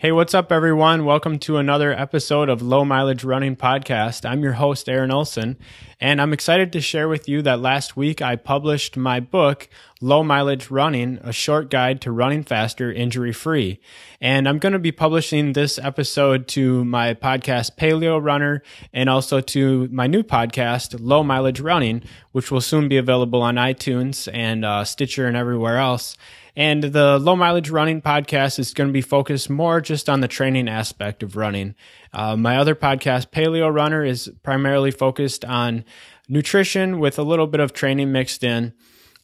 Hey, what's up, everyone? Welcome to another episode of Low Mileage Running Podcast. I'm your host, Aaron Olson, and I'm excited to share with you that last week I published my book, Low Mileage Running, A Short Guide to Running Faster, Injury-Free. And I'm going to be publishing this episode to my podcast, Paleo Runner, and also to my new podcast, Low Mileage Running, which will soon be available on iTunes and Stitcher and everywhere else. And the Low Mileage Running podcast is going to be focused more just on the training aspect of running. My other podcast, Paleo Runner, is primarily focused on nutrition with a little bit of training mixed in.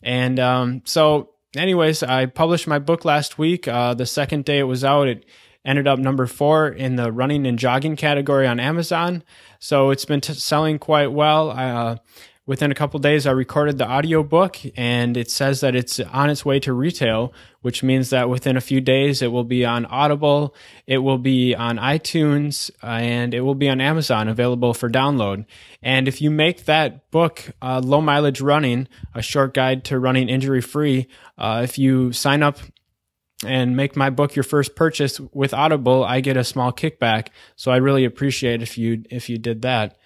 And so anyways, I published my book last week. The second day it was out, it ended up number 4 in the running and jogging category on Amazon. So it's been selling quite well. Within a couple days, I recorded the audiobook, and it says that it's on its way to retail, which means that within a few days, it will be on Audible, it will be on iTunes, and it will be on Amazon, available for download. And if you make that book, Low Mileage Running, A Short Guide to Running Injury-Free, if you sign up and make my book your first purchase with Audible, I get a small kickback. So I really appreciate if you did that.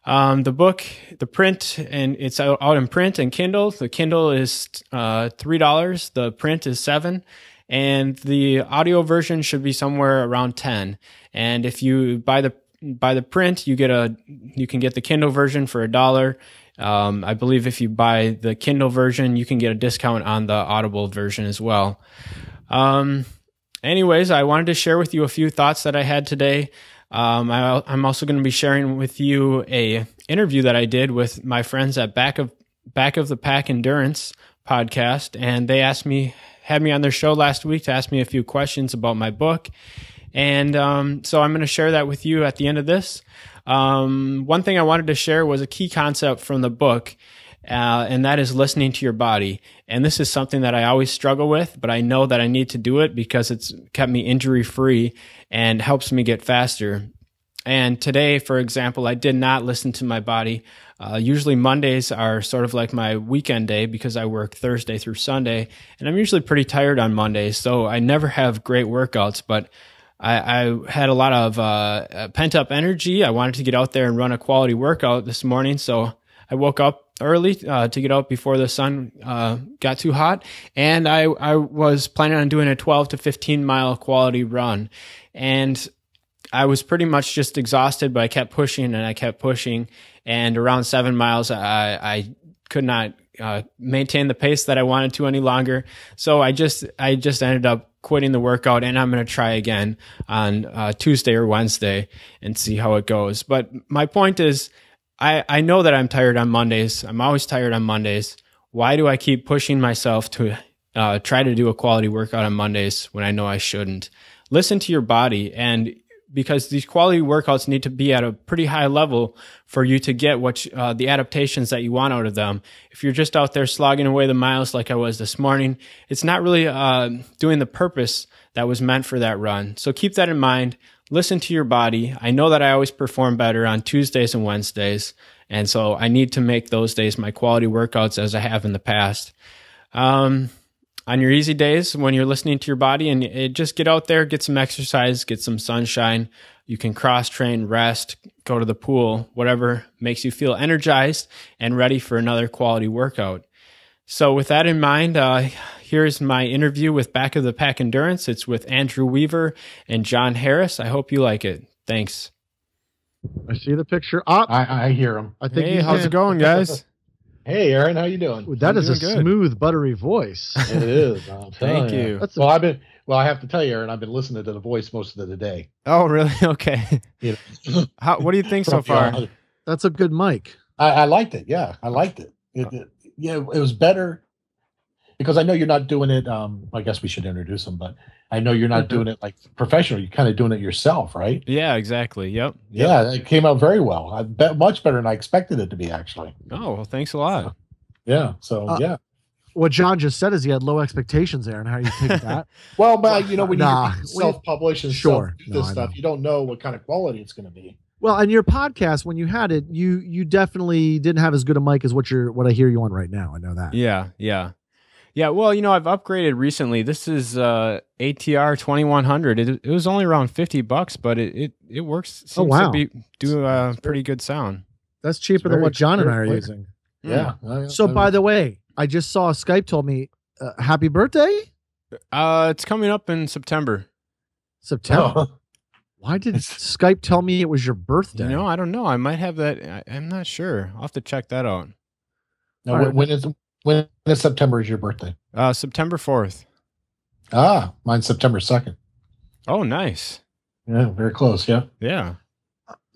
The book, the print, and it's out in print and Kindle. The Kindle is $3. The print is $7, and the audio version should be somewhere around $10. And if you buy the print, you can get the Kindle version for $1. I believe if you buy the Kindle version, you can get a discount on the Audible version as well. Anyways, I wanted to share with you a few thoughts that I had today. I'm also going to be sharing with you a interview that I did with my friends at Back of the Pack Endurance podcast, and they had me on their show last week to ask me a few questions about my book, and so I'm going to share that with you at the end of this. One thing I wanted to share was a key concept from the book, and that is listening to your body. And this is something that I always struggle with, but I know that I need to do it because it's kept me injury-free and helps me get faster. And today, for example, I did not listen to my body. Usually Mondays are sort of like my weekend day because I work Thursday through Sunday, and I'm usually pretty tired on Mondays, so I never have great workouts, but I had a lot of pent-up energy. I wanted to get out there and run a quality workout this morning, so I woke up early to get out before the sun got too hot, and I was planning on doing a 12 to 15 mile quality run, and I was pretty much just exhausted, but I kept pushing and I kept pushing, and around 7 miles I could not maintain the pace that I wanted to any longer, so I just ended up quitting the workout, and I'm going to try again on Tuesday or Wednesday and see how it goes. But my point is, I know that I'm tired on Mondays. I'm always tired on Mondays. Why do I keep pushing myself to try to do a quality workout on Mondays when I know I shouldn't? Listen to your body, and because these quality workouts need to be at a pretty high level for you to get the adaptations that you want out of them. If you're just out there slogging away the miles like I was this morning, it's not really doing the purpose that was meant for that run. So keep that in mind. Listen to your body. I know that I always perform better on Tuesdays and Wednesdays, and so I need to make those days my quality workouts as I have in the past. On your easy days, when you're listening to your body, and just get out there, get some exercise, get some sunshine. You can cross-train, rest, go to the pool, whatever makes you feel energized and ready for another quality workout. So with that in mind, here's my interview with Back of the Pack Endurance. It's with Andrew Weaver and John Harris. I hope you like it. Thanks. I see the picture. I hear him. I think hey, how's it going, guys? Hey, Aaron, how you doing? That is a good. smooth, buttery voice. It is. Thank you. Well, I have to tell you, Aaron, I've been listening to the voice most of the day. Oh, really? Okay. You know, What do you think so far? That's a good mic. I liked it. Yeah, I liked it. It was better because I know you're not doing it. I guess we should introduce them, but I know you're not doing it like professional. You're kind of doing it yourself, right? Yeah, exactly. Yep. Yeah, it came out very well. I bet much better than I expected it to be, actually. Oh, well, thanks a lot. Yeah. So yeah. What John just said is he had low expectations, Aaron. How do you take that? Well, but when you self-publish and sure, do this stuff, you don't know what kind of quality it's going to be. Well, and your podcast, when you had it, you definitely didn't have as good a mic as what I hear you on right now. I know that. Yeah. Yeah, well, I've upgraded recently. This is ATR 2100. It was only around $50, but it works. Seems wow. to do pretty good sound. That's cheaper than what John and I are using. Yeah. So, by the way, I just saw Skype told me, happy birthday? It's coming up in September. September. Oh. Why did Skype tell me it was your birthday? I don't know. I might have that. I'm not sure. I'll have to check that out. No, All right. when is September is your birthday? September 4th. Ah, mine's September 2nd. Oh, nice. Yeah, very close. Yeah. Yeah.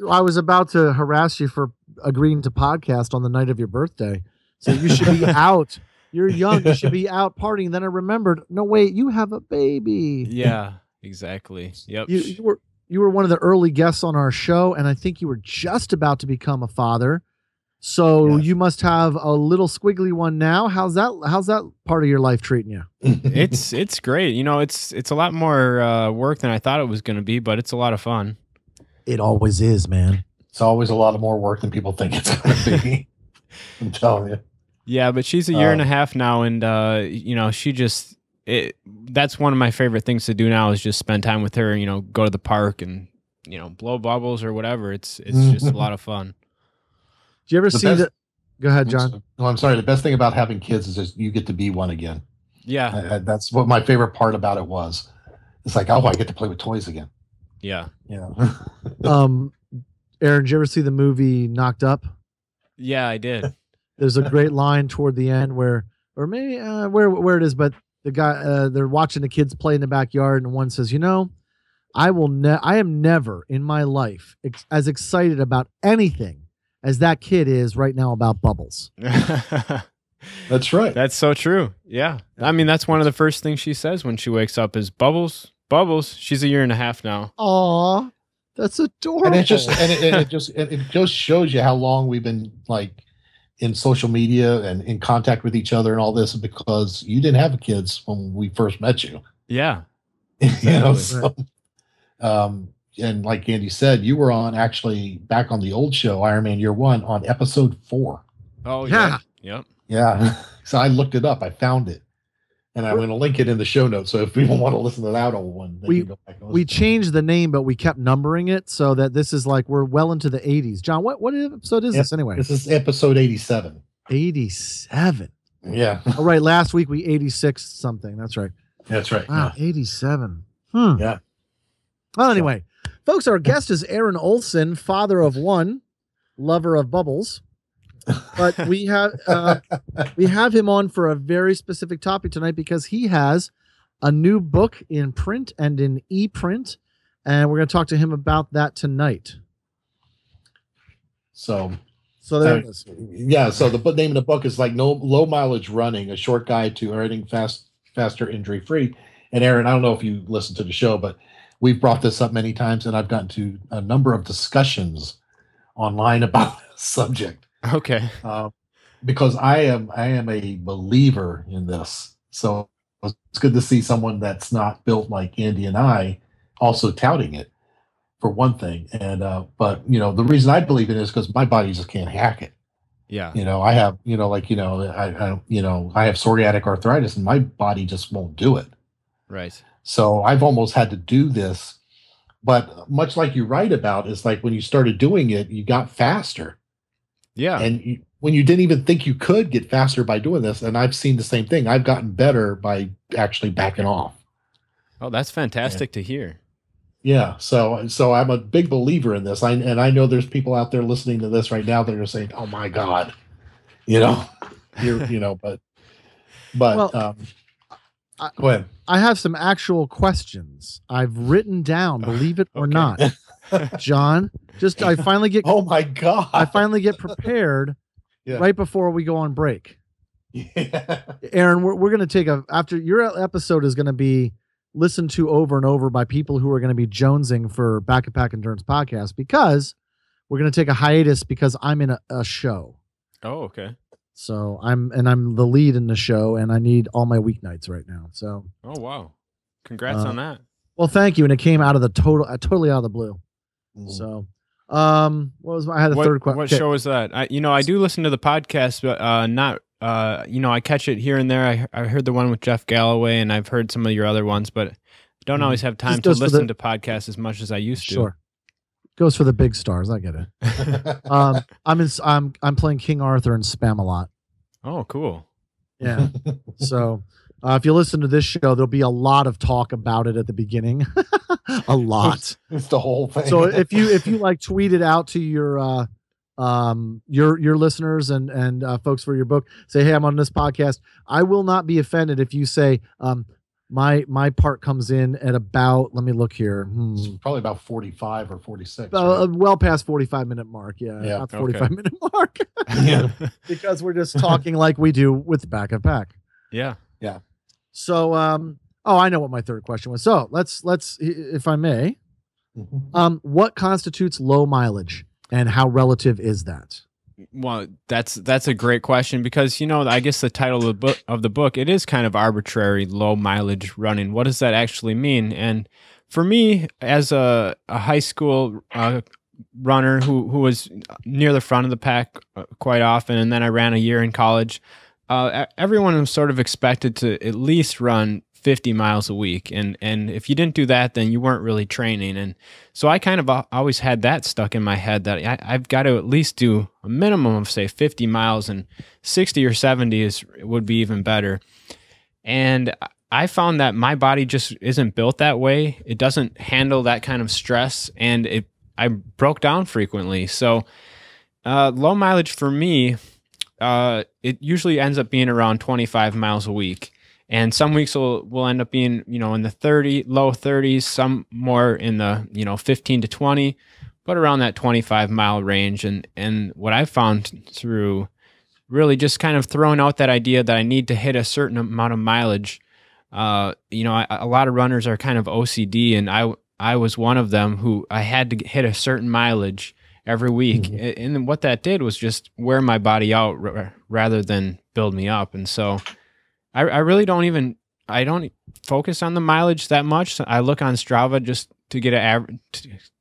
I was about to harass you for agreeing to podcast on the night of your birthday. So you should be out. You're young. You should be out partying. Then I remembered, no, wait, you have a baby. Yeah, exactly. Yep. You were one of the early guests on our show, and I think you were just about to become a father. So Yes. you must have a little squiggly one now. How's that part of your life treating you? It's great. It's a lot more work than I thought it was going to be, but it's a lot of fun. It always is, man. It's always a lot of more work than people think it's going to be. I'm telling you. Yeah, but she's a year and a half now, and she just that's one of my favorite things to do now is just spend time with her. Go to the park and blow bubbles or whatever. It's just a lot of fun. Do you ever see that? Go ahead, John. No, I'm sorry. The best thing about having kids is just you get to be one again. Yeah, That's what my favorite part about it was. It's like, oh, I get to play with toys again. yeah, Yeah. Aaron, did you ever see the movie Knocked Up? yeah. I did. There's a great line toward the end where it is, but the guy they're watching the kids play in the backyard, and one says, I am never in my life as excited about anything as that kid is right now about bubbles. That's right. That's so true. Yeah. I mean, that's one of the first things she says when she wakes up is bubbles, bubbles. She's a year and a half now. Aw, that's adorable. And it just shows you how long we've been like in social media and in contact with each other and all this, because you didn't have kids when we first met you. Yeah. So, and like Andy said, you were on actually back on the old show, Iron Man Year One, on episode 4. Oh, yeah. Yep. Yeah. So I looked it up. I found it. And I'm going to link it in the show notes. So if people want to listen to that old one, they can go back and listen we to it. changed the name, but we kept numbering it so that this is like we're well into the 80s. John, what episode is this anyway? This is episode 87. 87. Yeah. All right. Last week we 86 something. That's right. That's right. Wow. 87. Yeah. Well, anyway, folks, our guest is Aaron Olson, father of one, lover of bubbles. But we have him on for a very specific topic tonight because he has a new book in print and in e-print, and we're going to talk to him about that tonight. So there it is. Yeah. So the name of the book is like Low Mileage Running, a short guide to earning faster, injury free. And Aaron, I don't know if you listened to the show, but we've brought this up many times, and I've gotten to a number of discussions online about this subject. Okay. Because I am a believer in this. So it's good to see someone that's not built like Andy and I also touting it, for one thing. And but the reason I believe in it is because my body just can't hack it. Yeah. I have I have psoriatic arthritis, and my body just won't do it. Right. So I've almost had to do this. But much like you write about, it's like when you started doing it, you got faster. Yeah. And when you didn't even think you could get faster by doing this, and I've seen the same thing. I've gotten better by actually backing off. Oh, that's fantastic to hear. Yeah. So I'm a big believer in this. I know there's people out there listening to this right now that are saying, "Oh my God," but Well, go ahead. I have some actual questions I've written down, believe it or Okay. not. John, I finally get Oh my God. I finally get prepared Yeah. right before we go on break. Yeah. Aaron, we're going to take after your episode is going to be listened to over and over by people who are going to be jonesing for Back and Pack Endurance podcast, because we're going to take a hiatus because I'm in a show. Oh, okay. So I'm the lead in the show, and I need all my weeknights right now. So, Oh, wow. Congrats on that. well, thank you. And it came out of the totally out of the blue. Mhm. So, I had a third question. What show is that? I do listen to the podcast, but not I catch it here and there. I heard the one with Jeff Galloway, and I've heard some of your other ones, but I don't always have time to listen to podcasts as much as I used to. Sure. Goes for the big stars. I get it. I'm playing King Arthur and Spamalot. Oh, cool. Yeah. So if you listen to this show, there'll be a lot of talk about it at the beginning. A lot. It's the whole thing. So if you like tweet it out to your listeners and folks for your book, say, hey, I'm on this podcast. I will not be offended if you say, my part comes in at about, let me look here. Probably about 45 or 46. Right? Well past 45-minute mark. Yeah. About the 45-minute mark. Yeah. Because we're just talking like we do with Back of Pack. Yeah. Yeah. So, I know what my third question was. So let's, if I may, what constitutes low mileage and how relative is that? Well, that's a great question because, I guess the title of the book, it is kind of arbitrary, low mileage running. What does that actually mean? And for me, as a high school runner who was near the front of the pack quite often, and then I ran a year in college, everyone was sort of expected to at least run 50 miles a week. And if you didn't do that, then you weren't really training. And so I kind of always had that stuck in my head that I've got to at least do a minimum of, say, 50 miles, and 60 or 70 would be even better. And I found that my body just isn't built that way. It doesn't handle that kind of stress, and I broke down frequently. So low mileage for me, it usually ends up being around 25 miles a week. And some weeks will end up being, in the low 30s, some more in the, 15 to 20, but around that 25-mile range. And what I found through really just kind of throwing out that idea that I need to hit a certain amount of mileage, a lot of runners are kind of OCD, and I was one of them who I had to hit a certain mileage every week. Mm-hmm. And what that did was just wear my body out rather than build me up. And so I really don't focus on the mileage that much. I look on Strava just to get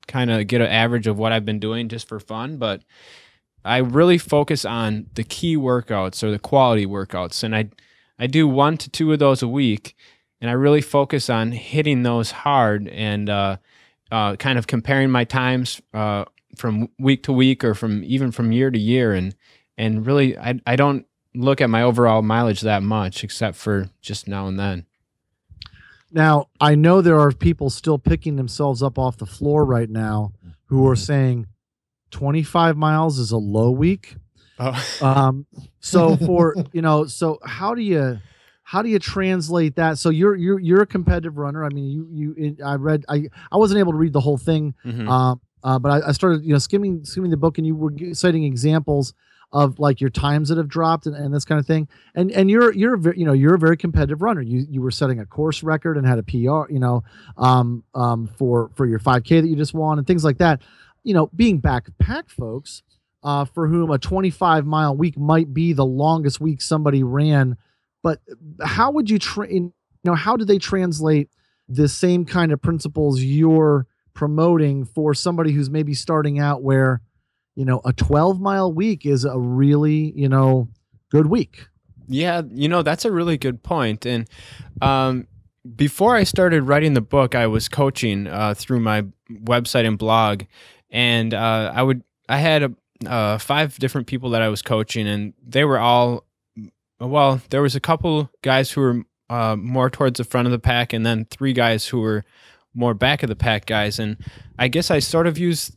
kind of get an average of what I've been doing just for fun. But I really focus on the key workouts or the quality workouts. And I do 1 to 2 of those a week. And I really focus on hitting those hard and kind of comparing my times from week to week or from year to year. And really, I don't look at my overall mileage that much, except for just now and then. Now, I know there are people still picking themselves up off the floor right now who are saying 25 miles is a low week. Oh. So for, so how do you translate that? So you're a competitive runner. I mean, I wasn't able to read the whole thing. Mm-hmm. But I started, skimming the book, and you were citing examples of like your times that have dropped and this kind of thing. And you're a very competitive runner. You were setting a course record and had a PR, for your 5K that you just won and things like that. Being Back of Pack folks, for whom a 25-mile week might be the longest week somebody ran, but how would you how do they translate the same kind of principles you're promoting for somebody who's maybe starting out where a 12-mile week is a really, good week? Yeah, that's a really good point. And before I started writing the book, I was coaching through my website and blog. And I had 5 different people that I was coaching, and they were all, there was a couple guys who were more towards the front of the pack, and then 3 guys who were more back of the pack guys. And I guess I sort of used,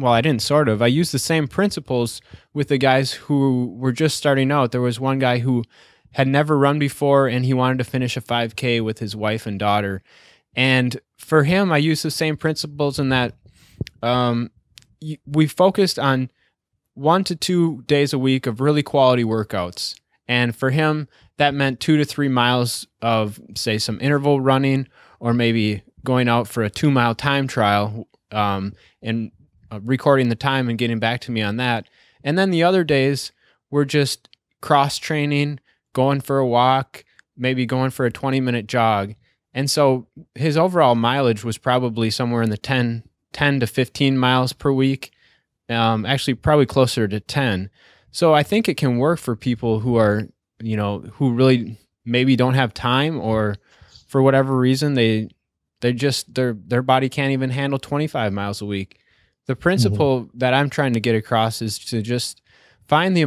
I used the same principles with the guys who were just starting out. There was one guy who had never run before, and he wanted to finish a 5K with his wife and daughter. And for him, I used the same principles in that we focused on 1 to 2 days a week of really quality workouts. And for him, that meant 2 to 3 miles of, say, some interval running, or maybe going out for a 2-mile time trial and recording the time and getting back to me on that. And then the other days were just cross-training, going for a walk, maybe going for a 20-minute jog. And so his overall mileage was probably somewhere in the 10 to 15 miles per week, actually probably closer to 10. So I think it can work for people who are who really maybe don't have time, or for whatever reason, their body can't even handle 25 miles a week. The principle that I'm trying to get across is to just find the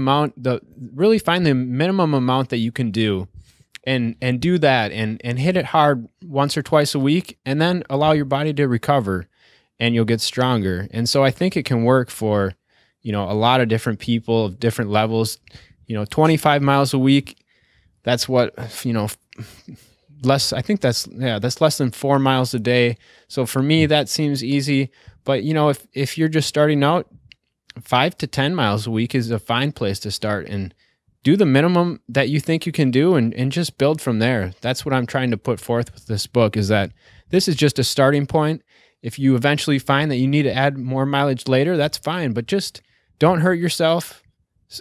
minimum amount that you can do, and do that, and hit it hard once or twice a week, and then allow your body to recover, and you'll get stronger. And so I think it can work for, a lot of different people of different levels. 25 miles a week, that's what, I think that's less than 4 miles a day. So for me, that seems easy. But, if you're just starting out, 5 to 10 miles a week is a fine place to start, and do the minimum that you think you can do, and just build from there. That's what I'm trying to put forth with this book, is that this is just a starting point. If you eventually find that you need to add more mileage later, that's fine, but just don't hurt yourself.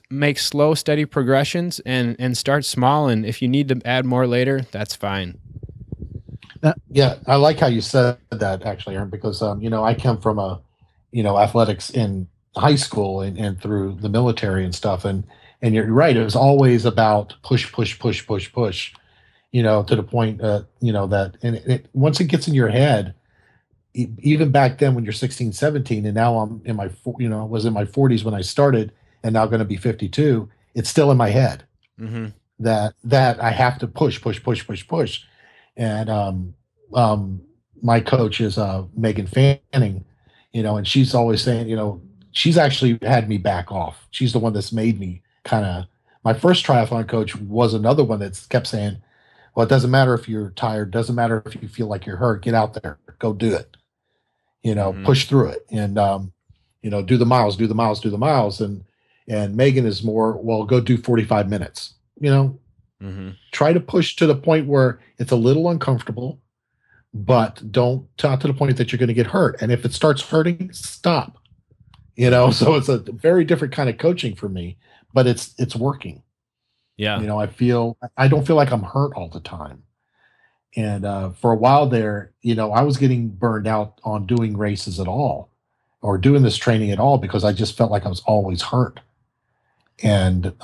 Make slow, steady progressions, and start small. And if you need to add more later, that's fine. Yeah, I like how you said that, actually, Aaron, because I come from athletics in high school and through the military and stuff, and you're right, it was always about push, to the point that once it gets in your head, even back then when you're 16, 17, and now I'm in my was in my 40s when I started, and now going to be 52, it's still in my head that I have to push. And my coach is Megan Fanning, and she's always saying, she's actually had me back off. She's the one that's made me my first triathlon coach was another one that kept saying, well, it doesn't matter if you're tired, doesn't matter if you feel like you're hurt, get out there, go do it, push through it, and do the miles. And Megan is more, well, go do 45 minutes, try to push to the point where it's a little uncomfortable, but not to the point that you're going to get hurt. And if it starts hurting, stop, so it's a very different kind of coaching for me, but it's working. Yeah. I don't feel like I'm hurt all the time. And for a while there, I was getting burned out on doing races at all, or doing this training at all, because I just felt like I was always hurt. And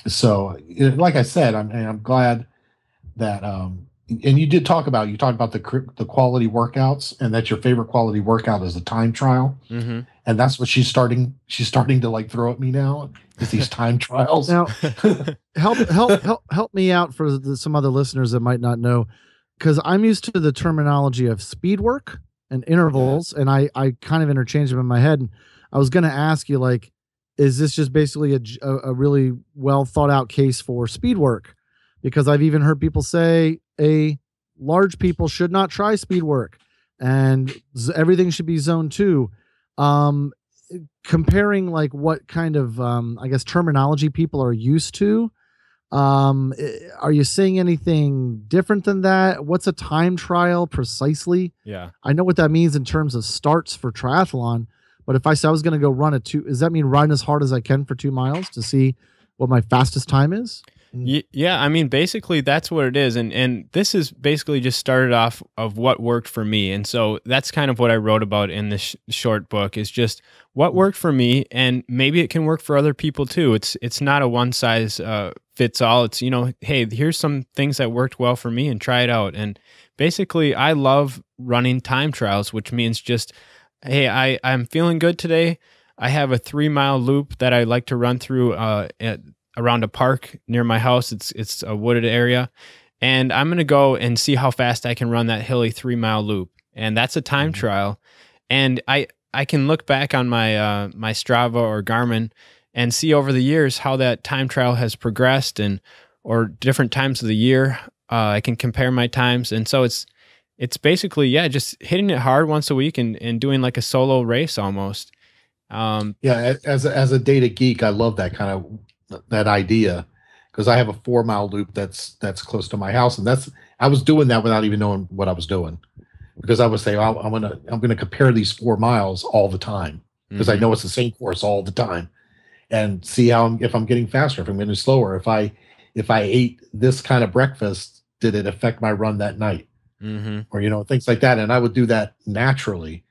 so, like I said, I'm glad that, and you talked about the quality workouts, and that your favorite quality workout is the time trial. And that's what she's starting to like throw at me now, is these time trials. Now, help me out for some other listeners that might not know, because I'm used to the terminology of speed work and intervals, and I kind of interchange them in my head. And I was going to ask you, like, is this just basically a really well thought out case for speed work? Because I've even heard people say large people should not try speed work, and everything should be zone 2. Comparing like what kind of I guess terminology people are used to, are you saying anything different than that? What's a time trial precisely? Yeah, I know what that means in terms of starts for triathlon, but if I said I was going to go run a 2, does that mean run as hard as I can for 2 miles to see what my fastest time is? Yeah, I mean, basically that's what it is. And this is basically just started off of what worked for me. And so that's kind of what I wrote about in this short book, is just what worked for me, and maybe it can work for other people too. It's not a one size fits all. It's, hey, here's some things that worked well for me, and try it out. And basically I love running time trials, which means just, hey, I'm feeling good today. I have a 3-mile loop that I like to run through around a park near my house. It's a wooded area, and I'm going to go and see how fast I can run that hilly 3-mile loop. And that's a time trial. And I can look back on my my Strava or Garmin and see over the years how that time trial has progressed, or different times of the year. I can compare my times. And so it's basically, just hitting it hard once a week and doing like a solo race almost. As a data geek, I love that kind of that idea, because I have a 4-mile loop that's close to my house, and I was doing that without even knowing what I was doing, because I would say, I'm gonna compare these 4 miles all the time, because I know it's the same course all the time, and see if I'm getting faster, if I'm getting slower, if I ate this kind of breakfast, did it affect my run that night, or things like that. And I would do that naturally.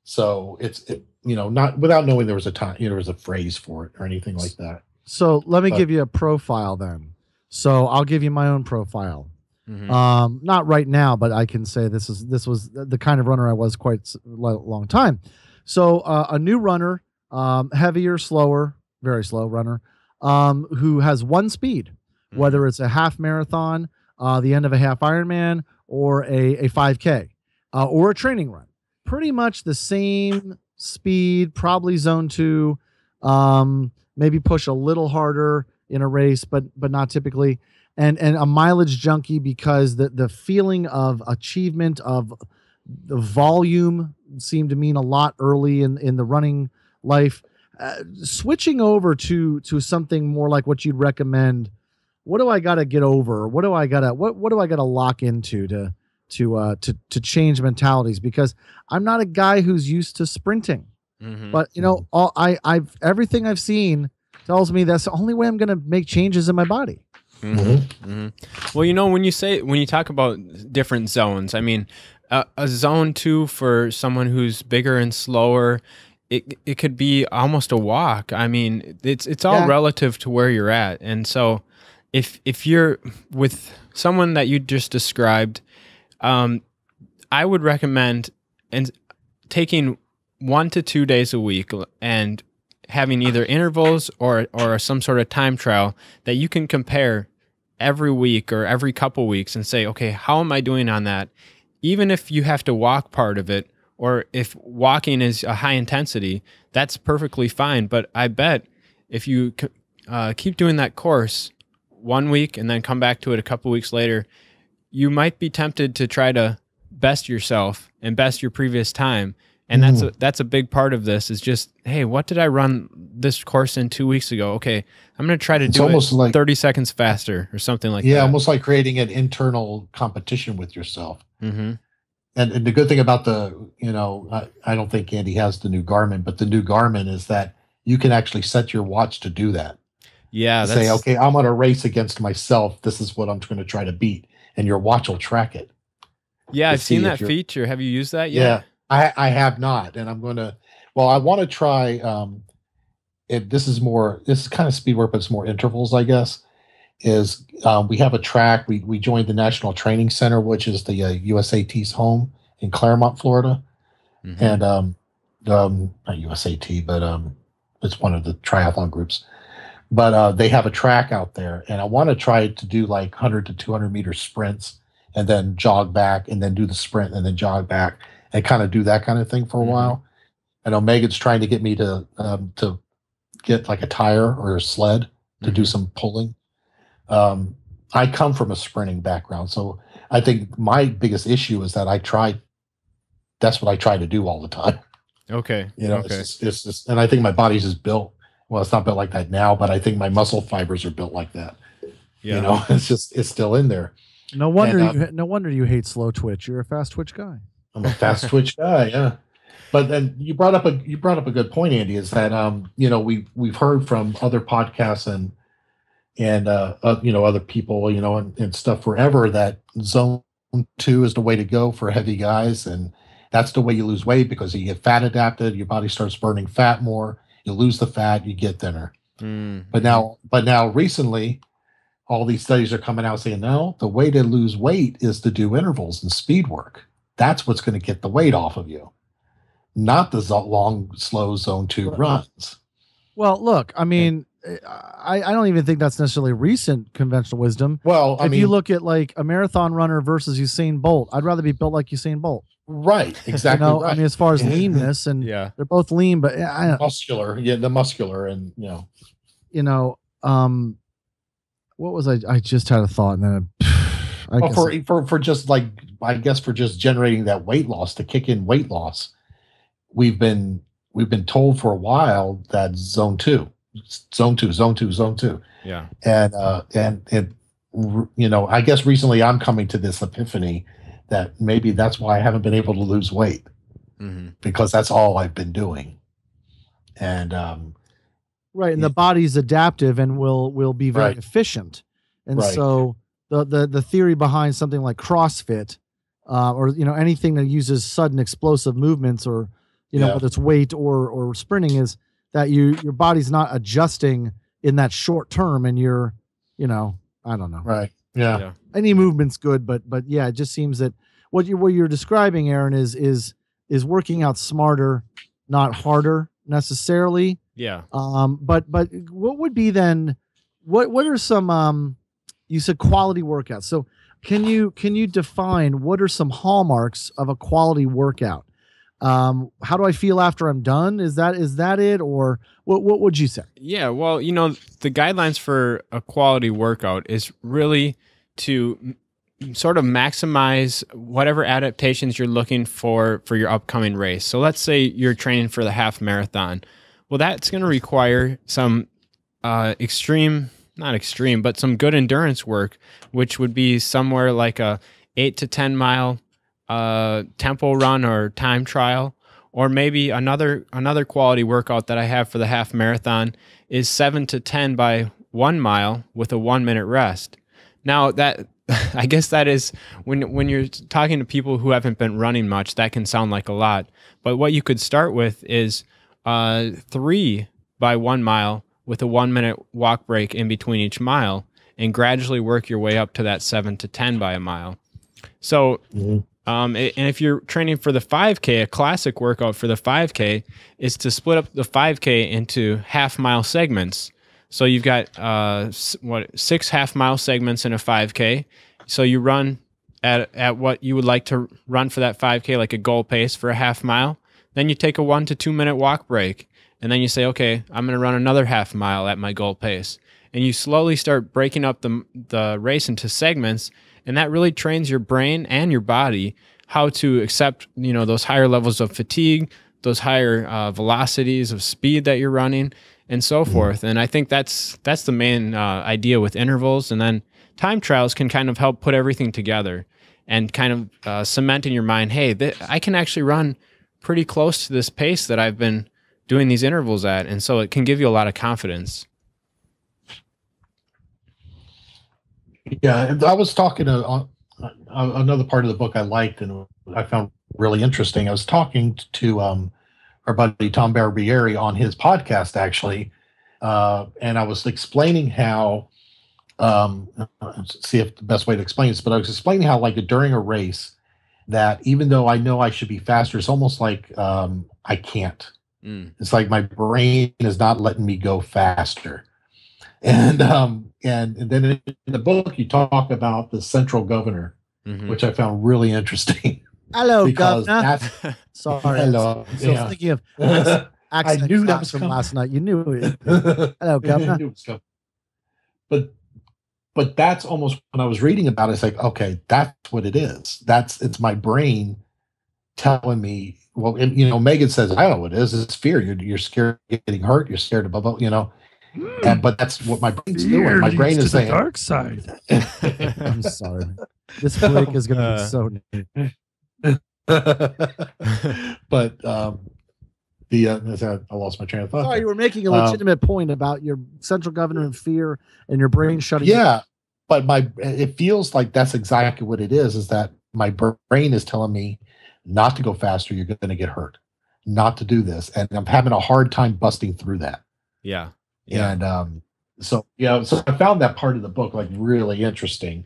So it's not without knowing there was a time, there was a phrase for it or anything like that. So let me give you a profile then. So I'll give you my own profile. Not right now, but I can say this was the kind of runner I was quite a long time. So a new runner, heavier, slower, very slow runner, who has one speed, whether it's a half marathon, the end of a half Ironman, or a 5K, or a training run. Pretty much the same speed, probably zone 2, maybe push a little harder in a race, but not typically. And a mileage junkie, because the feeling of achievement, of the volume, seemed to mean a lot early in the running life. Switching over to something more like what you'd recommend. What do I got to get over? What do I got to lock into to change mentalities? Because I'm not a guy who's used to sprinting, but I've everything I've seen tells me that's the only way I'm going to make changes in my body. Well, when you talk about different zones, I mean, a zone 2 for someone who's bigger and slower, it could be almost a walk. I mean, it's all relative to where you're at. And so if you're with someone that you just described, I would recommend taking 1 to 2 days a week and having either intervals or some sort of time trial that you can compare every week or every couple weeks and say, okay, how am I doing on that? Even if you have to walk part of it, or if walking is a high intensity, that's perfectly fine. But I bet if you keep doing that course 1 week and then come back to it a couple weeks later, you might be tempted to try to best yourself and best your previous time. And that's a big part of this, is just, hey, what did I run this course in 2 weeks ago? Okay, I'm going to try to do it like 30 seconds faster or something like that. Yeah, almost like creating an internal competition with yourself. And the good thing about I don't think Andy has the new Garmin, but the new Garmin is that you can actually set your watch to do that. Yeah. Say, okay, I'm going to race against myself. This is what I'm going to try to beat. And your watch will track it. Yeah, I've seen that feature. Have you used that yet? Yeah. I have not, and I want to try. This is kind of speed work, but it's more intervals, I guess. We have a track. We joined the National Training Center, which is the USAT's home in Claremont, Florida, and not USAT, but it's one of the triathlon groups. But they have a track out there, and I want to try to do like 100 to 200 meter sprints, and then jog back, and then do the sprint, and then jog back. And kind of do that kind of thing for a while. I know Megan's trying to get me to get like a tire or a sled to do some pulling. I come from a sprinting background, so I think my biggest issue is that that's what I try to do all the time. Okay. It's just, and I think my body's just built. Well, it's not built like that now, but I think my muscle fibers are built like that. Yeah. It's still in there. No wonder you hate slow twitch. You're a fast twitch guy. I'm a fast twitch guy, yeah. But then you brought up a good point, Andy, is that we've heard from other podcasts and other people, and stuff forever, that zone 2 is the way to go for heavy guys, and that's the way you lose weight, because you get fat adapted, your body starts burning fat more, you lose the fat, you get thinner. But now recently, all these studies are coming out saying, no, the way to lose weight is to do intervals and speed work. That's what's going to get the weight off of you, not the long, slow zone 2 runs. Well, look, I mean, I don't even think that's necessarily recent conventional wisdom. Well, if you look at like a marathon runner versus Usain Bolt, I'd rather be built like Usain Bolt. Right, exactly. Right. I mean, as far as leanness, and they're both lean, but muscular, the muscular, and what was I just had a thought, and then for just like, I guess for just generating that weight loss, to kick in weight loss, we've been told for a while that zone 2. Yeah. And I guess recently I'm coming to this epiphany that maybe that's why I haven't been able to lose weight, because that's all I've been doing. And right, and the body's adaptive and will be very efficient, and so the theory behind something like CrossFit, or anything that uses sudden explosive movements, or whether it's weight or sprinting, is that your body's not adjusting in that short term, and you're I don't know. Right. Yeah. Any movement's good, but yeah, it just seems that what you're describing, Aaron, is working out smarter, not harder necessarily. Yeah. But what would be then? What are some you said quality workouts? So can you define what are some hallmarks of a quality workout? How do I feel after I'm done? Is that it, or what would you say? Yeah, well, the guidelines for a quality workout is really to sort of maximize whatever adaptations you're looking for your upcoming race. So let's say you're training for the half marathon. Well, that's going to require some not extreme, but some good endurance work, which would be somewhere like a 8 to 10 mile tempo run or time trial, or maybe another quality workout that I have for the half marathon is 7 to 10 by 1 mile with a 1 minute rest. Now that I guess that is when you're talking to people who haven't been running much, that can sound like a lot. But what you could start with is 3 by 1 mile with a 1 minute walk break in between each mile, and gradually work your way up to that 7 to 10 by a mile. So, and if you're training for the 5K, a classic workout for the 5K is to split up the 5K into half mile segments. So you've got 6 half mile segments in a 5K. So you run at what you would like to run for that 5K, like a goal pace for a half mile. Then you take a 1 to 2 minute walk break. And then you say, okay, I'm going to run another half mile at my goal pace. And you slowly start breaking up the race into segments. And that really trains your brain and your body how to accept, those higher levels of fatigue, those higher velocities of speed that you're running, and so forth. And I think that's the main idea with intervals. And then time trials can kind of help put everything together and kind of cement in your mind, hey, I can actually run pretty close to this pace that I've been doing these intervals at. And so it can give you a lot of confidence. Yeah, I was talking to another part of the book I liked and I found really interesting. I was talking to our buddy Tom Barbieri on his podcast, actually, and I was explaining how, see if the best way to explain this, but I was explaining how, like, during a race, that even though I know I should be faster, it's almost like I can't. It's like my brain is not letting me go faster. And then in the book you talk about the central governor, which I found really interesting. Hello, because governor. Sorry, hello. I was thinking of accent I knew that was from coming. last night. You knew it. Hello, governor. I knew it was coming. But that's almost when I was reading about it, it's like, okay, that's what it is. It's my brain telling me. Well, Megan says, I know what it is. It's fear. You're scared of getting hurt. You're scared of but that's what my brain's doing. My brain is saying the dark side. I'm sorry. This break is going to be so neat. But I lost my train of thought. Sorry, you were making a legitimate point about your central governor and fear and your brain shutting down. Yeah, but it feels like that's exactly what it is that my brain is telling me not to go faster, you're going to get hurt, not to do this. And I'm having a hard time busting through that. Yeah. And so I found that part of the book like really interesting.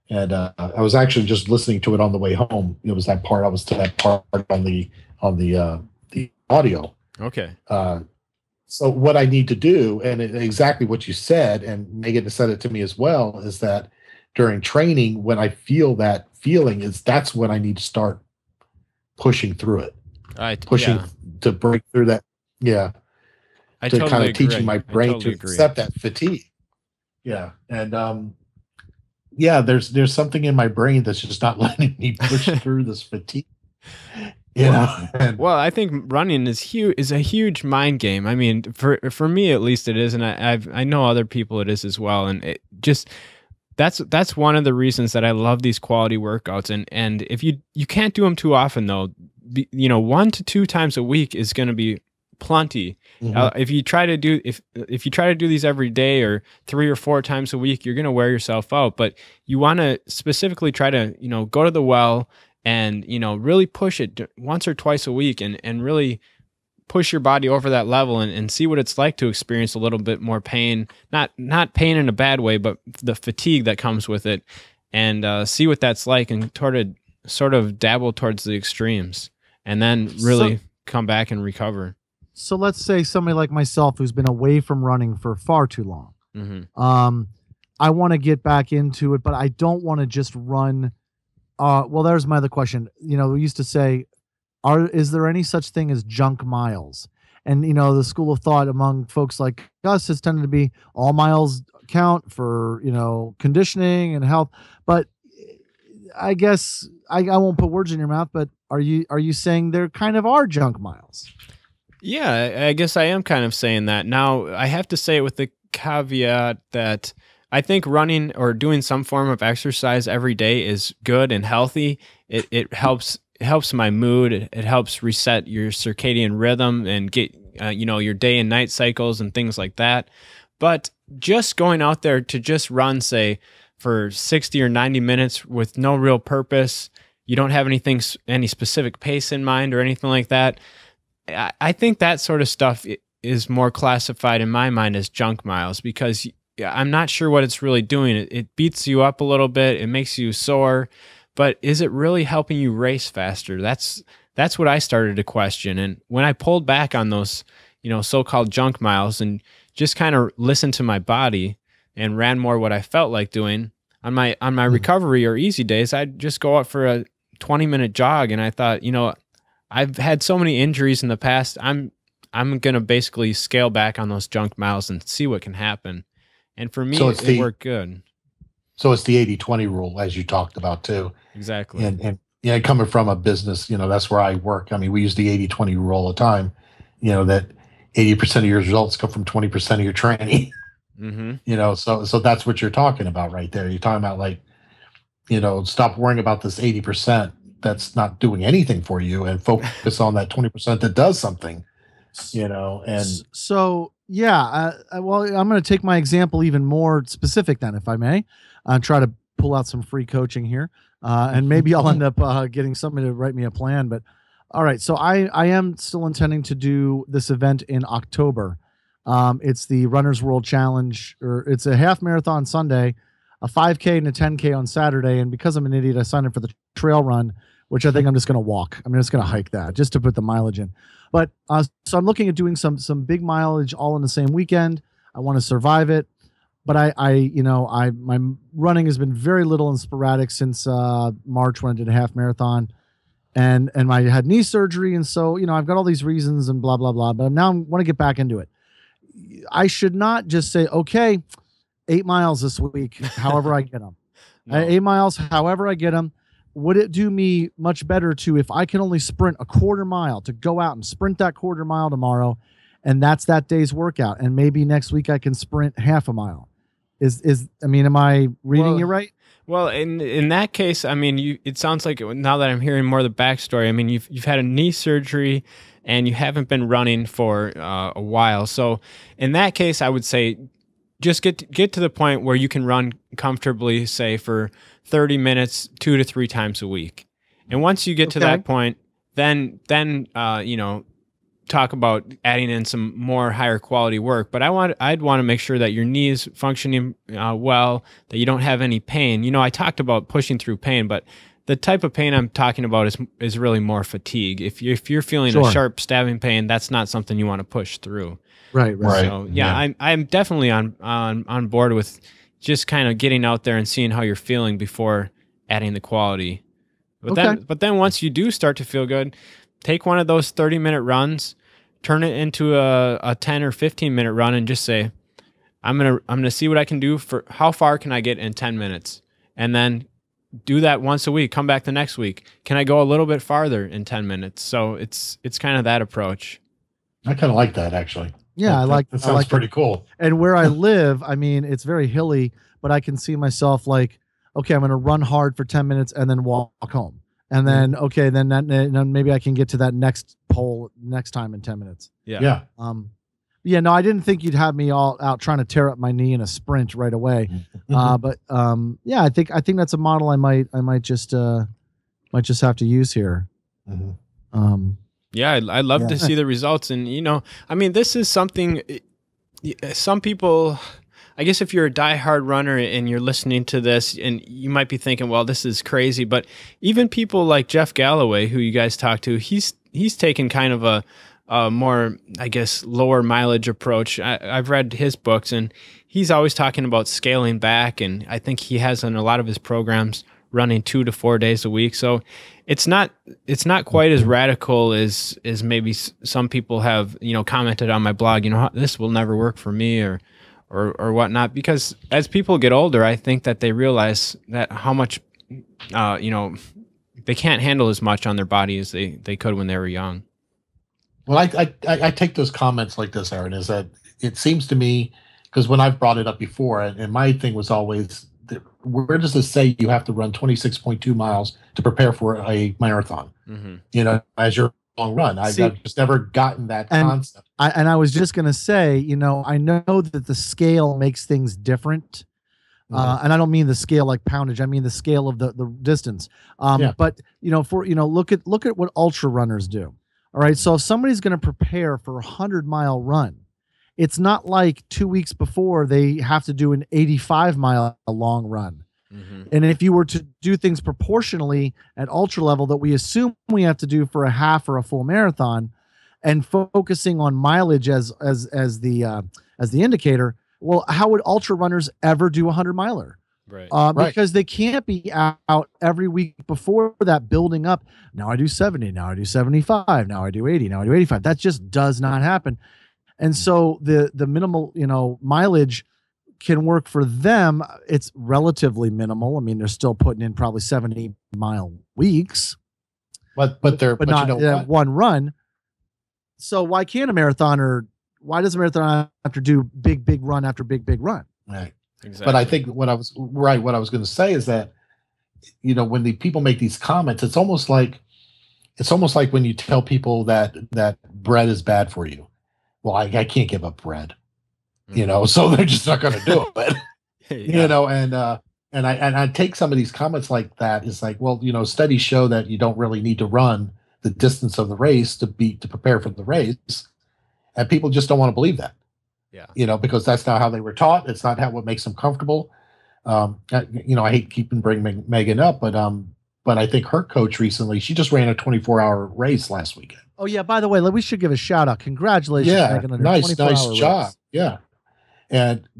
And I was actually just listening to it on the way home. It was that part. I was to that part on the audio. Okay. So what I need to do, and exactly what you said, and Megan said it to me as well, is that during training, when I feel that feeling, that's when I need to start pushing through it. Pushing to break through that. Yeah. I to totally kind of agree. teaching my brain to accept that fatigue. Yeah. And there's something in my brain that's just not letting me push through this fatigue. Well, I think running is a huge mind game. I mean, for me at least it is, and I know other people it is as well. And it just that's one of the reasons that I love these quality workouts. And if you can't do them too often though, 1 to 2 times a week is going to be plenty. If you try to do these every day or 3 or 4 times a week, you're going to wear yourself out. But you want to specifically try to go to the well and really push it once or twice a week and really push your body over that level and see what it's like to experience a little bit more pain, not pain in a bad way, but the fatigue that comes with it, and see what that's like, and sort of dabble towards the extremes, and then really come back and recover. So let's say somebody like myself who's been away from running for far too long. Mm-hmm. I want to get back into it, but I don't want to just run. Well, there's my other question. You know, we used to say, is there any such thing as junk miles? And, you know, the school of thought among folks like us has tended to be all miles count for, you know, conditioning and health. But I guess I won't put words in your mouth, but are you saying there kind of are junk miles? Yeah, I guess I am kind of saying that. Now, I have to say it with the caveat that I think running or doing some form of exercise every day is good and healthy. It helps my mood. It helps reset your circadian rhythm and get you know, your day and night cycles and things like that. But just going out there to just run, say, for 60 or 90 minutes with no real purpose, you don't have any specific pace in mind or anything like that, I think that sort of stuff is more classified in my mind as junk miles, because I'm not sure what it's really doing. It beats you up a little bit. It makes you sore, but is it really helping you race faster? That's what I started to question. And when I pulled back on those, you know, so-called junk miles and just kind of listened to my body and ran more what I felt like doing on my recovery or easy days, I'd just go out for a 20-minute jog. And I thought, you know, I've had so many injuries in the past. I'm going to basically scale back on those junk miles and see what can happen. And for me, it worked good. So it's the 80-20 rule, as you talked about too. Exactly. And yeah, coming from a business, you know, that's where I work. I mean, we use the 80-20 rule all the time, you know, that 80% of your results come from 20% of your training. Mm-hmm. You know, so that's what you're talking about right there. You're talking about, like, you know, stop worrying about this 80% that's not doing anything for you and focus on that 20% that does something, you know. And so, yeah, well, I'm going to take my example even more specific then, if I may, try to pull out some free coaching here. And maybe I'll end up getting somebody to write me a plan. But all right, so I am still intending to do this event in October. It's the Runner's World Challenge, or it's a half marathon Sunday, a 5K and a 10K on Saturday. And because I'm an idiot, I signed up for the trail run, which I think I'm just going to walk. I'm just going to hike that just to put the mileage in. But so I'm looking at doing some big mileage all in the same weekend. I want to survive it. But my running has been very little and sporadic since March when I did a half marathon, and I had knee surgery, and so, you know, I've got all these reasons and blah blah blah. But now I want to get back into it. I should not just say, okay, 8 miles this week, however I get them. No. 8 miles, however I get them. Would it do me much better to, if I can only sprint a quarter mile, to go out and sprint that quarter mile tomorrow, and that's that day's workout, and maybe next week I can sprint half a mile? Am I reading you right? Well, in that case, I mean, it sounds like, now that I'm hearing more of the backstory, I mean, you've had a knee surgery and you haven't been running for a while. So in that case, I would say just get to the point where you can run comfortably, say for 30 minutes, 2 to 3 times a week. And once you get to that point, then you know, talk about adding in some more higher quality work. But I'd want to make sure that your knee is functioning well, that you don't have any pain. You know, I talked about pushing through pain, but the type of pain I'm talking about is really more fatigue. If you're feeling a sharp stabbing pain, that's not something you want to push through. Right. So yeah. I'm definitely on board with just kind of getting out there and seeing how you're feeling before adding the quality. But then once you do start to feel good, take one of those 30-minute runs, turn it into a 10 or 15-minute run, and just say, I'm gonna see what I can do. For how far can I get in 10 minutes, and then do that once a week. Come back the next week. Can I go a little bit farther in 10 minutes? So it's kind of that approach. I kind of like that, actually. Yeah, that sounds pretty cool. And where I live, I mean, it's very hilly, but I can see myself like, okay, I'm going to run hard for 10 minutes and then walk home. And then, okay, then maybe I can get to that next pole next time in 10 minutes. Yeah. No, I didn't think you'd have me all out trying to tear up my knee in a sprint right away. But I think that's a model I might just have to use here. Yeah, I'd love to see the results. And, I mean, this is something some people, I guess if you're a diehard runner and you're listening to this and you might be thinking, well, this is crazy. But even people like Jeff Galloway, who you guys talked to, he's taken kind of a more, I guess, lower mileage approach. I've read his books and he's always talking about scaling back. And I think he has in a lot of his programs running 2 to 4 days a week. So it's not quite as radical as maybe some people have, commented on my blog, this will never work for me or whatnot, because as people get older, I think that they realize that how much, they can't handle as much on their body as they could when they were young. Well, I take those comments like this, Aaron, is that it seems to me, because when I've brought it up before, and my thing was always, where does this say you have to run 26.2 miles to prepare for a marathon? Mm-hmm. As your long run. I've just never gotten that concept. I was just going to say, I know that the scale makes things different. Mm-hmm. And I don't mean the scale like poundage. I mean the scale of the distance. But, look at what ultra runners do. All right. So if somebody's going to prepare for a 100-mile run, it's not like 2 weeks before they have to do an 85-mile long run. Mm-hmm. And if you were to do things proportionally at ultra level that we assume we have to do for a half or a full marathon, and focusing on mileage as the indicator, well, how would ultra runners ever do a 100-miler? Right. Because they can't be out every week before that building up. Now I do 70, now I do 75, now I do 80, now I do 85. That just does not happen. And so the minimal, mileage can work for them. It's relatively minimal. I mean, they're still putting in probably 70-mile weeks, but not one run. So why can't a marathoner? Why does a marathoner have to do big run after big run? Right. Exactly. But I think what I was going to say is that, when the people make these comments, it's almost like when you tell people that bread is bad for you. Well, I can't give up bread, so they're just not going to do it. Yeah. And I take some of these comments like that. It's like, well, studies show that you don't really need to run the distance of the race to prepare for the race, and people just don't want to believe that. Yeah, because that's not how they were taught. It's not what makes them comfortable. I hate bringing Megan up, but I think her coach recently, she just ran a 24-hour race last weekend. Oh yeah, by the way, we should give a shout out. Congratulations, Megan, on her nice job. Race. Yeah.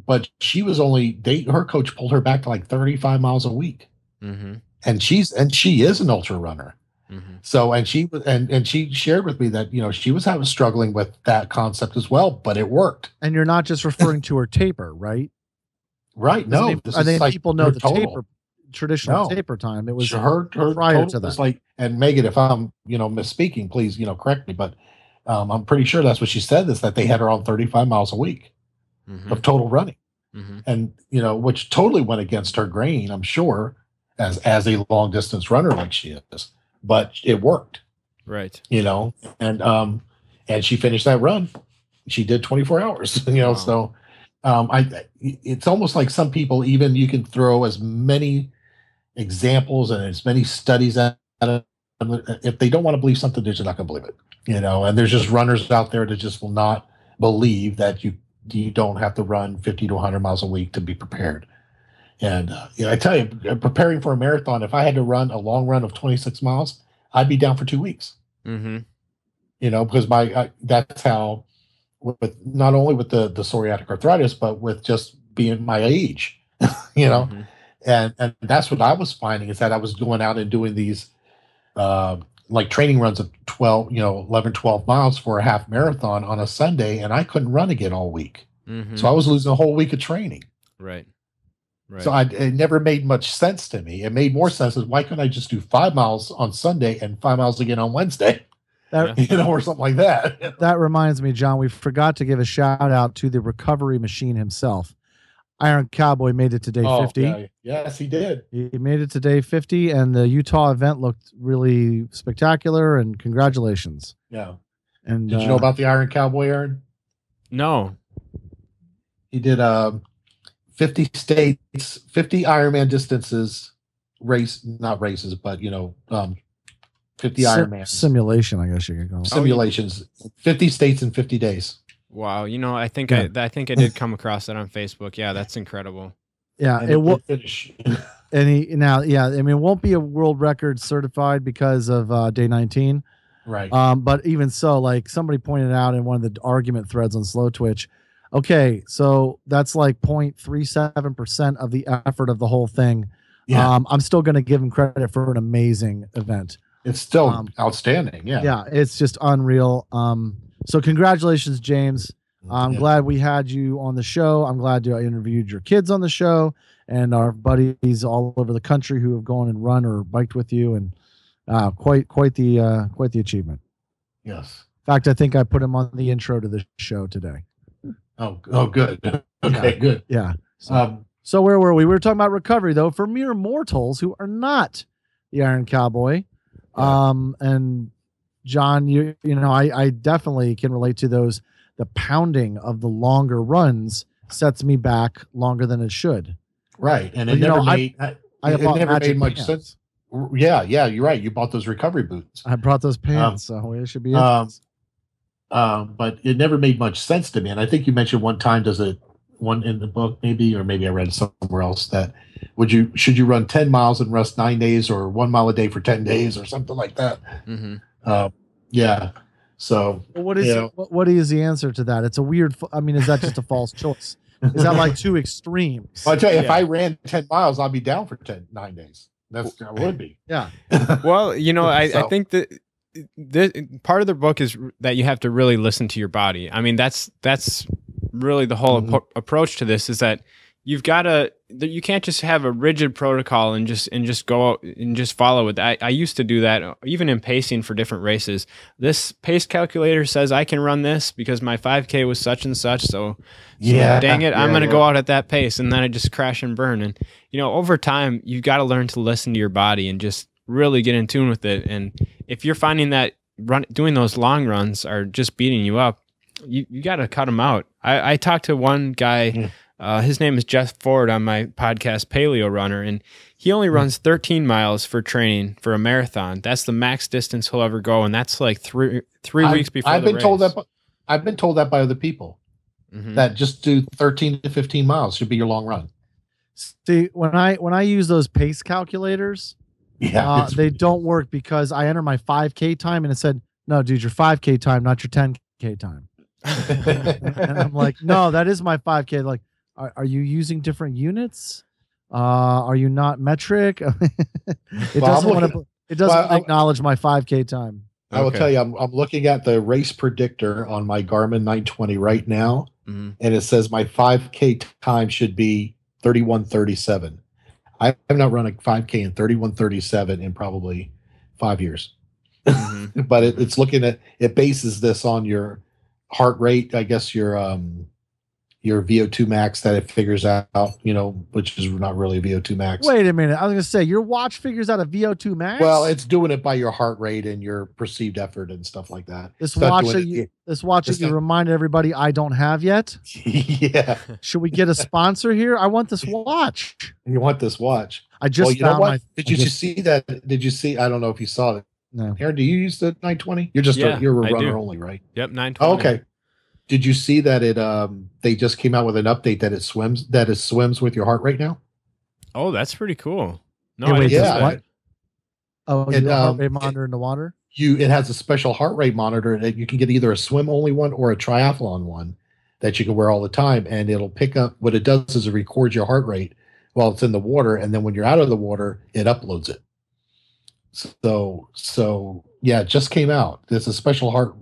But she was her coach pulled her back to like 35 miles a week. Mm-hmm. And she is an ultra runner. Mm-hmm. So, and she shared with me that, she was struggling with that concept as well, but it worked. And you're not just referring to her taper, right? Right. No, I think people know the taper, traditional taper time. It was her prior to that. Was like, and Megan, if I'm, misspeaking, please, correct me, but I'm pretty sure that's what she said, is that they had her on 35 miles a week of total running. Mm-hmm. And, which totally went against her grain, I'm sure, as a long distance runner like she is, but it worked. Right. And she finished that run. She did 24 hours, wow. So it's almost like some people, even you can throw as many examples and as many studies at it. If they don't want to believe something, they're just not going to believe it, and there's just runners out there that just will not believe that you don't have to run 50 to 100 miles a week to be prepared. And I tell you, preparing for a marathon, if I had to run a long run of 26 miles, I'd be down for 2 weeks. Mm-hmm. Because that's how, with not only with the psoriatic arthritis, but with just being my age, mm-hmm. and that's what I was finding, is that I was going out and doing these like training runs of 11, 12 miles for a half marathon on a Sunday, and I couldn't run again all week. Mm-hmm. So I was losing a whole week of training. Right. So it never made much sense to me. It made more sense as, why couldn't I just do 5 miles on Sunday and 5 miles again on Wednesday? Or something like that. That reminds me, John, we forgot to give a shout out to the recovery machine himself. Iron Cowboy made it to day 50. Yeah. Yes, he did. He made it to day 50, and the Utah event looked really spectacular, and congratulations. Yeah. And did you know about the Iron Cowboy, Aaron? No. He did 50 states, 50 Ironman distances, not races, but 50 Ironmans. Simulation, I guess you could call it. Simulations. 50 states in 50 days. Wow. I think I did come across that on Facebook. Yeah, that's incredible. Yeah, And it will finish. And it won't be a world record certified because of day 19. Right. But even so, like somebody pointed out in one of the argument threads on Slow Twitch, okay, so that's like 0.37% of the effort of the whole thing. Yeah. I'm still going to give him credit for an amazing event. It's still outstanding. Yeah. Yeah, it's just unreal. So congratulations, James. I'm glad we had you on the show. I'm glad I interviewed your kids on the show and our buddies all over the country who have gone and run or biked with you, and quite the achievement. Yes. In fact, I think I put him on the intro to the show today. Oh, good. Okay, good. Yeah. So where were we? We were talking about recovery, though, for mere mortals who are not the Iron Cowboy. Yeah. And John, I definitely can relate to those. The pounding of the longer runs sets me back longer than it should. Right. And it never made much pants. sense. Yeah, you're right. You bought those recovery boots. I brought those pants, so it should be but it never made much sense to me. And I think you mentioned one time, one in the book maybe, or maybe I read it somewhere else, that should you run 10 miles and rest 9 days, or 1 mile a day for 10 days or something like that. Mm-hmm. Yeah. So what is the answer to that? It's a weird, is that just a false choice? Is that like two extremes? Well, I tell you, if I ran 10 miles, I'll be down for 9 days. I would be. Yeah. Well, I think that part of the book is that you have to really listen to your body. I mean, that's really the whole approach to this, is that you can't just have a rigid protocol and just go out and just follow it. I used to do that even in pacing for different races. This pace calculator says I can run this because my 5K was such and such. So dang it, I'm going to go out at that pace, and then I just crash and burn. And over time, you've got to learn to listen to your body and just really get in tune with it. And if you're finding that doing those long runs are just beating you up, you got to cut them out. I talked to one guy. His name is Jeff Ford on my podcast, Paleo Runner, and he only runs 13 miles for training for a marathon. That's the max distance he'll ever go, and that's like three weeks before the race. I've been told that by other people, that just do 13 to 15 miles should be your long run. See, when I use those pace calculators, they don't work, because I enter my 5K time and it said, no, dude, your 5K time, not your 10K time. And I'm like, no, that is my 5K. Like, are you using different units? Are you not metric? It doesn't acknowledge my 5K time. I will tell you, I'm looking at the race predictor on my Garmin 920 right now, and it says my 5K time should be 31:37. I have not run a 5K in 31:37 in probably 5 years. But it's looking at, it bases this on your heart rate, I guess your VO2 max that it figures out, which is not really a VO2 max. Wait a minute. I was going to say, your watch figures out a VO2 max? Well, it's doing it by your heart rate and your perceived effort and stuff like that. This watch that you reminded everybody I don't have yet? Yeah. Should we get a sponsor here? I want this watch. You want this watch? I just found Did you see that? Did you see? I don't know if you saw it. No. Aaron, do you use the 920? You're just you're a runner only, right? Yep, 920. Oh, okay. Did you see that they just came out with an update that it swims with your heart rate now? Oh, that's pretty cool. No, hey, wait, what? Oh, it's a heart rate monitor in the water? It has a special heart rate monitor that you can get either a swim only one or a triathlon one that you can wear all the time, and it'll pick up, what it does is it records your heart rate while it's in the water, and then when you're out of the water, it uploads it. So yeah, it just came out. There's a special heart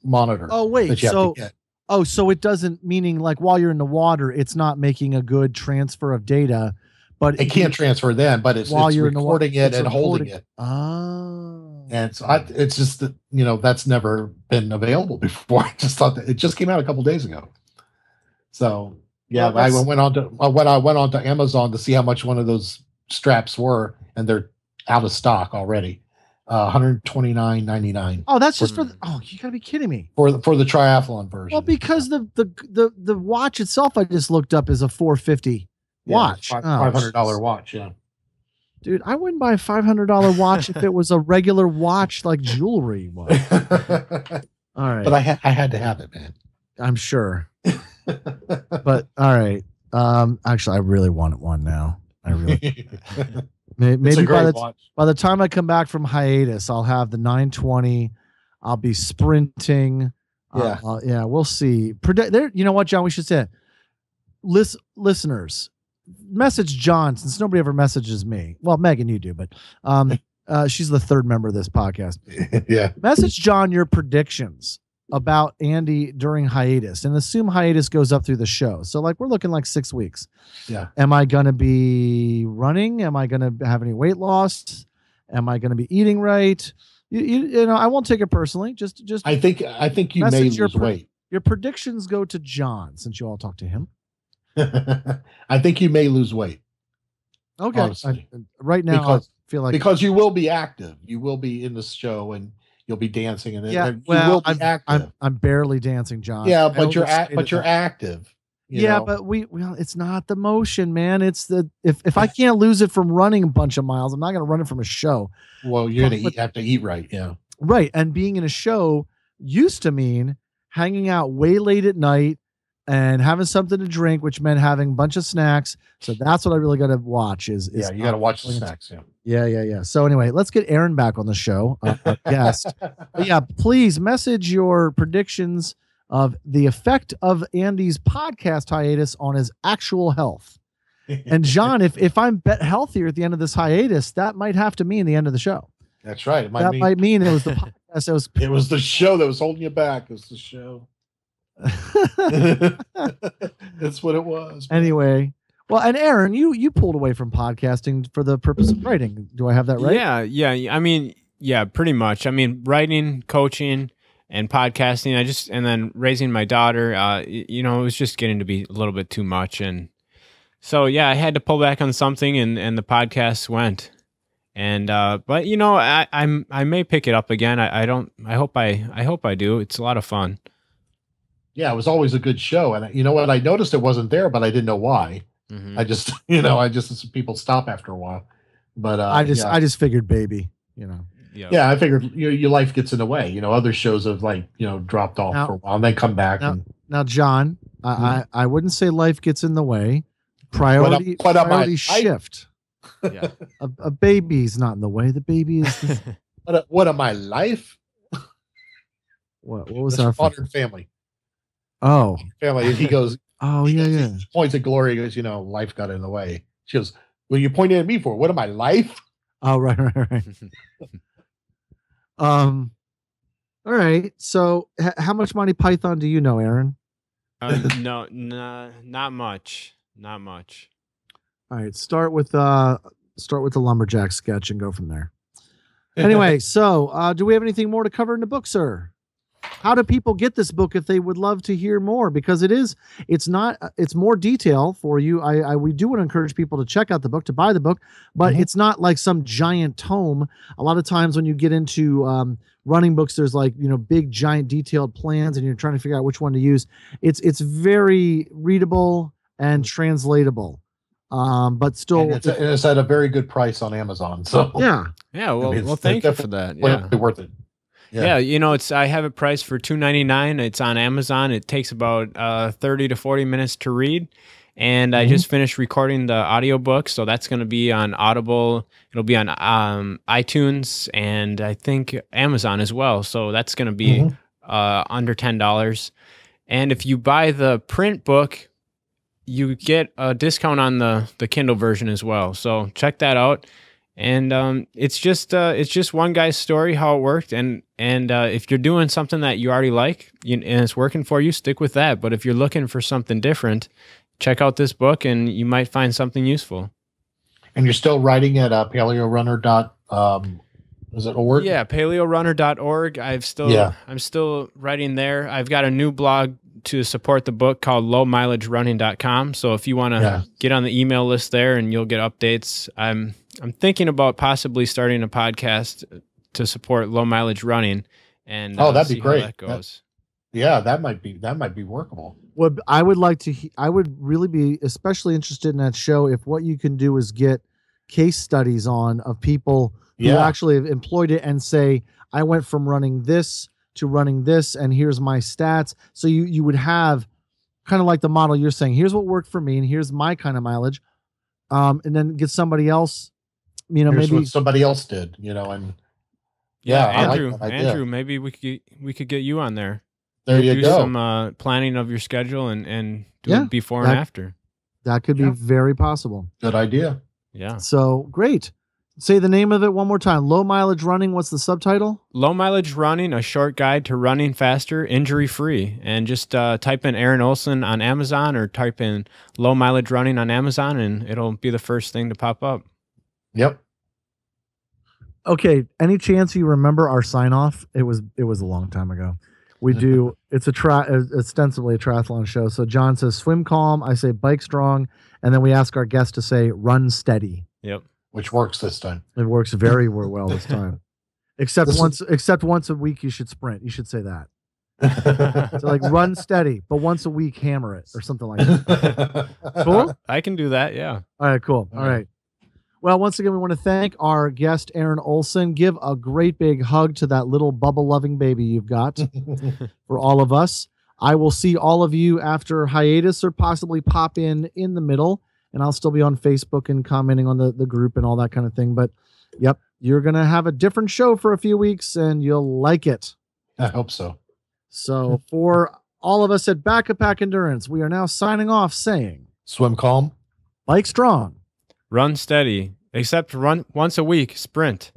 monitor. Oh wait, that you have to get. Oh, so it doesn't, meaning like while you're in the water, it's not making a good transfer of data, but it can't transfer then, but it's recording it and holding it. Oh. And so it's just that, that's never been available before. I just thought that it just came out a couple days ago. So yeah, I went on to Amazon to see how much one of those straps were, and they're out of stock already. $129.99. Oh, that's just you gotta be kidding me. For the triathlon version. Well, because the watch itself I just looked up is a $450 watch. $500 watch, yeah. Dude, I wouldn't buy a $500 watch if it was a regular watch like jewelry was. All right. But I had to have it, man. I'm sure. But all right. Actually, I really want one now. I really maybe by the time I come back from hiatus, I'll have the 920. I'll be sprinting. Yeah, we'll see. There, you know what, John? We should say it. Listeners, message John, since nobody ever messages me. Well, Megan, you do, but she's the third member of this podcast. Yeah. Message John your predictions about Andy during hiatus, and assume hiatus goes up through the show. So like we're looking like 6 weeks. Yeah. Am I going to be running? Am I going to have any weight loss? Am I going to be eating right? You know, I won't take it personally. Just I think you may lose weight. Your predictions go to John, since you all talk to him. I think you may lose weight. Okay. Right now, I feel like because you will be active. You will be in the show and you'll be dancing and yeah. You will be active. I'm barely dancing, John. Yeah, but you're active. You know? But it's not the motion, man. It's the if I can't lose it from running a bunch of miles, I'm not going to run it from a show. Well, you're going to have to eat right. Yeah. Right. And being in a show used to mean hanging out way late at night and having something to drink, which meant having a bunch of snacks. So that's what I really got to watch you got to watch the snacks. Yeah. So anyway, let's get Aaron back on the show, our guest. But yeah, please message your predictions of the effect of Andy's podcast hiatus on his actual health. And John, if I'm healthier at the end of this hiatus, that might have to mean the end of the show. That's right. It might mean it was the podcast. It was the show that was holding you back. It was the show. That's what it was. Man. Anyway, well, and Aaron, you pulled away from podcasting for the purpose of writing. Do I have that right? Yeah. I mean, yeah, pretty much. I mean, writing, coaching, and podcasting. And then raising my daughter. It was just getting to be a little bit too much, and so yeah, I had to pull back on something, and the podcast went. And but I may pick it up again. I hope I do. It's a lot of fun. Yeah, it was always a good show, and you know what? I noticed it wasn't there, but I didn't know why. Mm-hmm. I just people stop after a while. But I just figured, baby, Yep. Yeah, I figured your life gets in the way. Other shows have dropped off for a while and then come back. Now, John, I wouldn't say life gets in the way. Priority shift. Yeah. A baby's not in the way. The baby is. What am I life? What was our Modern Family? Oh, Family. And he goes. Oh yeah. He points at Gloria. He goes, life got in the way. She goes, well, you pointed at me for what am I life? Oh right. All right. So, how much Monty Python do you know, Aaron? No, not much. Not much. All right. Start with the lumberjack sketch and go from there. Anyway, so do we have anything more to cover in the book, sir? How do people get this book if they would love to hear more? Because it's more detail for you. We do want to encourage people to check out the book, to buy the book, but it's not like some giant tome. A lot of times when you get into running books, there's big, giant, detailed plans, and you're trying to figure out which one to use. It's very readable and translatable, but still, and it's at a very good price on Amazon. So yeah. Well, thank you for that. Yeah, worth it. Yeah, I have it priced for $2.99. It's on Amazon. It takes about 30 to 40 minutes to read. And I just finished recording the audiobook, so that's going to be on Audible. It'll be on iTunes and I think Amazon as well. So that's going to be under $10. And if you buy the print book, you get a discount on the Kindle version as well. So check that out. And it's just one guy's story, how it worked. And if you're doing something that you already like and it's working for you, stick with that. But if you're looking for something different, check out this book and you might find something useful. And you're still writing at paleorunner.org? Is it org? Yeah, paleorunner.org. I'm still writing there. I've got a new blog to support the book called lowmileagerunning.com. So if you want to get on the email list there and you'll get updates. I'm thinking about possibly starting a podcast to support low mileage running, and that'd be great. How that goes. That might be workable. Well, I would really be especially interested in that show if what you can do is get case studies on of people who actually have employed it and say, I went from running this to running this, and here's my stats. So you would have kind of like the model you're saying, here's what worked for me, and here's my kind of mileage. And then get somebody else, Here's maybe what somebody else did, and Andrew, maybe we could get you on there. There you do go. Some planning of your schedule and do it before and after. That could be very possible. Good idea. Yeah. So great. Say the name of it one more time. Low mileage running. What's the subtitle? Low mileage running, a short guide to running faster, injury free. And just type in Aaron Olson on Amazon or type in low mileage running on Amazon, and it'll be the first thing to pop up. Yep. Okay. Any chance you remember our sign off? It was a long time ago. We do. It's ostensibly a triathlon show. So John says swim calm. I say bike strong, and then we ask our guest to say run steady. Yep. Which works this time. It works very well this time. Except once a week you should sprint. You should say that. So like run steady, but once a week hammer it or something like that. Cool? I can do that, yeah. All right, cool. All right. Well, once again, we want to thank our guest, Aaron Olson. Give a great big hug to that little bubble-loving baby you've got for all of us. I will see all of you after hiatus or possibly pop in the middle. And I'll still be on Facebook and commenting on the group and all that kind of thing. But, yep, you're going to have a different show for a few weeks, and you'll like it. I hope so. So for all of us at Back to Pack Endurance, we are now signing off saying, swim calm, bike strong, run steady, except run once a week, sprint.